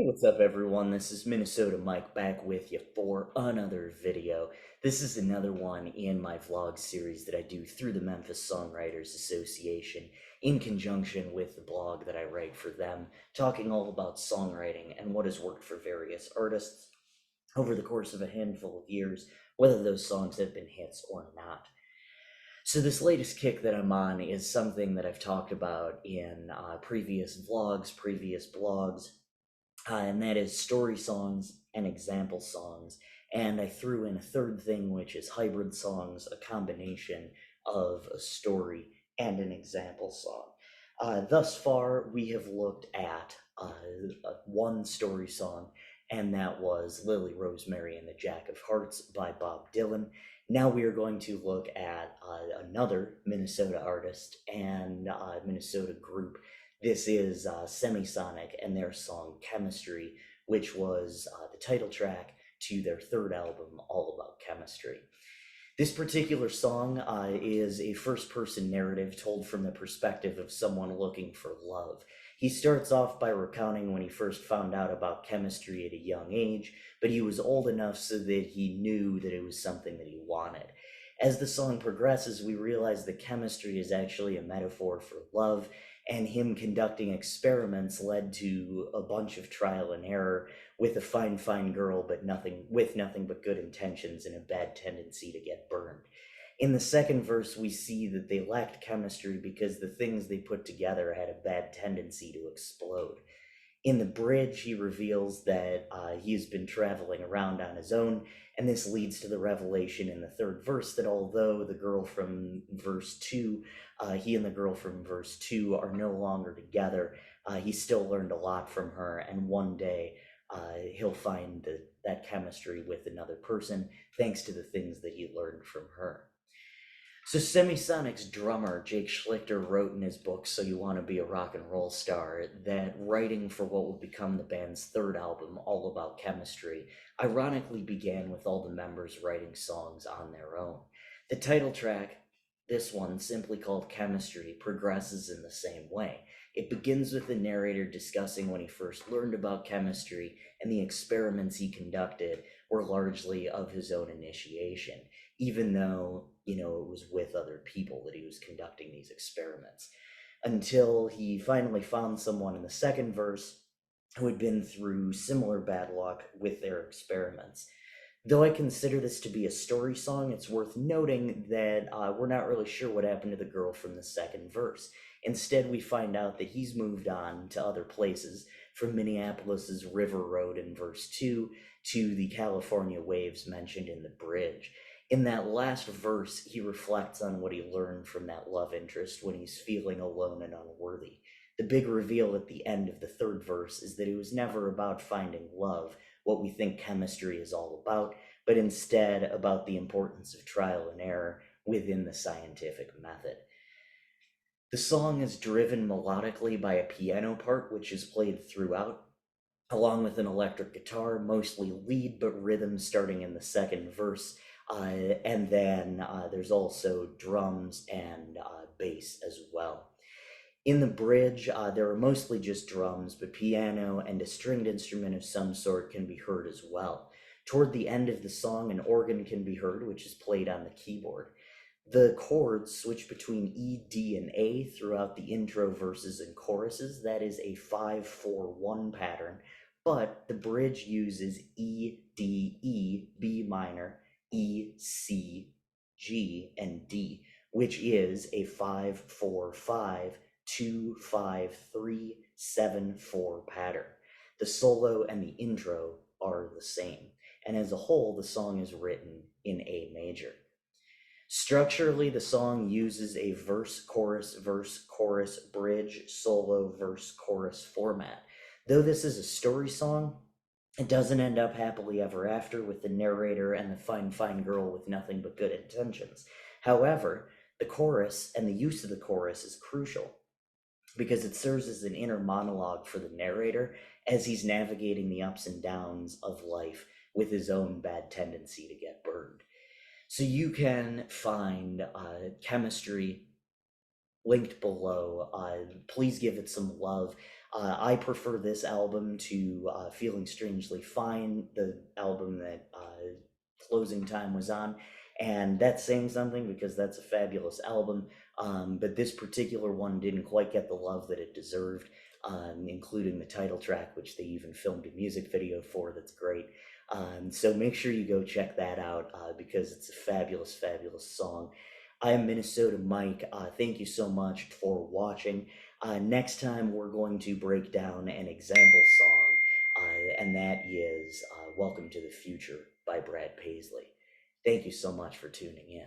What's up, everyone? This is Minnesota Mike back with you for another video. This is another one in my vlog series that I do through the Memphis Songwriters Association in conjunction with the blog that I write for them, talking all about songwriting and what has worked for various artists over the course of a handful of years, whether those songs have been hits or not. So this latest kick that I'm on is something that I've talked about in previous vlogs, previous blogs, and that is story songs and example songs. And I threw in a third thing, which is hybrid songs, a combination of a story and an example song. Thus far, we have looked at one story song, and that was Lily Rosemary and the Jack of Hearts by Bob Dylan. Now we are going to look at another Minnesota artist and Minnesota group. This is Semisonic and their song Chemistry, which was the title track to their third album, All About Chemistry. This particular song is a first-person narrative told from the perspective of someone looking for love. He starts off by recounting when he first found out about chemistry at a young age, but he was old enough so that he knew that it was something that he wanted. As the song progresses, we realize that chemistry is actually a metaphor for love, and him conducting experiments led to a bunch of trial and error with a fine girl, but nothing but good intentions and a bad tendency to get burned. In the second verse, we see that they lacked chemistry because the things they put together had a bad tendency to explode. In the bridge, he reveals that he has been traveling around on his own, and this leads to the revelation in the third verse that although the girl from verse 2, he and the girl from verse 2 are no longer together, he still learned a lot from her, and one day he'll find that chemistry with another person thanks to the things that he learned from her. So Semisonic's drummer, Jake Schlichter, wrote in his book, So You Want to Be a Rock and Roll Star, that writing for what would become the band's third album, All About Chemistry, ironically began with all the members writing songs on their own. The title track, this one, simply called Chemistry, progresses in the same way. It begins with the narrator discussing when he first learned about chemistry, and the experiments he conducted were largely of his own initiation, even though, it was with other people that he was conducting these experiments. Until he finally found someone in the second verse who had been through similar bad luck with their experiments. Though I consider this to be a story song, it's worth noting that we're not really sure what happened to the girl from the second verse. Instead, we find out that he's moved on to other places, from Minneapolis's River Road in verse 2 to the California waves mentioned in the bridge. In that last verse, he reflects on what he learned from that love interest when he's feeling alone and unworthy. The big reveal at the end of the third verse is that it was never about finding love, what we think chemistry is all about, but instead about the importance of trial and error within the scientific method. The song is driven melodically by a piano part, which is played throughout, along with an electric guitar, mostly lead, but rhythm starting in the second verse. And then there's also drums and bass as well. In the bridge, there are mostly just drums, but piano and a stringed instrument of some sort can be heard as well. Toward the end of the song, an organ can be heard, which is played on the keyboard. The chords switch between E, D, and A throughout the intro verses and choruses. That is a 5-4-1 pattern, but the bridge uses E, D, E, B minor, E, C, G, and D, which is a 5-4-5, 2-5-3-7-4 pattern. The solo and the intro are the same, and as a whole, the song is written in A major. Structurally, the song uses a verse, chorus, bridge, solo, verse, chorus format. Though this is a story song, it doesn't end up happily ever after with the narrator and the fine girl with nothing but good intentions. However, the chorus and the use of the chorus is crucial because it serves as an inner monologue for the narrator as he's navigating the ups and downs of life with his own bad tendency to get burned. So you can find Chemistry linked below. Please give it some love. I prefer this album to Feeling Strangely Fine, the album that Closing Time was on. And that's saying something because that's a fabulous album. But this particular one didn't quite get the love that it deserved, including the title track, which they even filmed a music video for that's great. So make sure you go check that out because it's a fabulous, fabulous song. I'm Minnesota Mike. Thank you so much for watching. Next time, we're going to break down an example song, and that is Welcome to the Future by Brad Paisley. Thank you so much for tuning in.